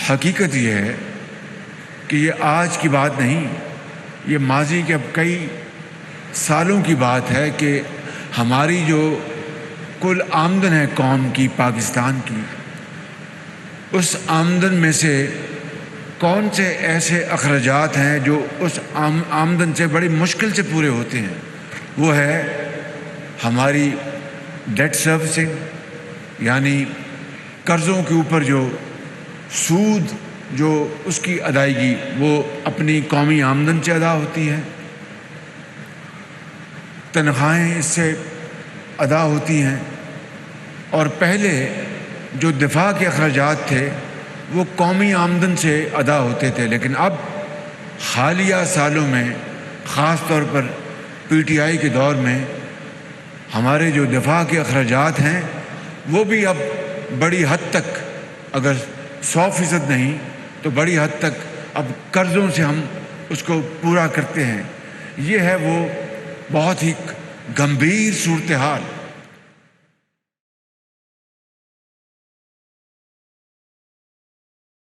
حقیقت یہ ہے کہ یہ آج کی بات نہیں، یہ ماضی کے اب کئی سالوں کی بات ہے کہ ہماری جو کل آمدن ہے قوم کی، پاکستان کی، اس آمدن میں سے کون سے ایسے اخراجات ہیں جو اس آمدن سے بڑی مشکل سے پورے ہوتے ہیں؟ وہ ہے ہماری ڈیٹ سروسنگ، یعنی قرضوں کے اوپر جو سود، جو اس کی ادائیگی وہ اپنی قومی آمدن سے ادا ہوتی ہے، تنخواہیں اس سے ادا ہوتی ہیں، اور پہلے جو دفاع کے اخراجات تھے وہ قومی آمدن سے ادا ہوتے تھے، لیکن اب حالیہ سالوں میں خاص طور پر پی ٹی آئی کے دور میں ہمارے جو دفاع کے اخراجات ہیں وہ بھی اب بڑی حد تک، اگر 100% نہیں تو بڑی حد تک اب قرضوں سے ہم اس کو پورا کرتے ہیں۔ یہ ہے وہ بہت ہی گمبھیر صورتحال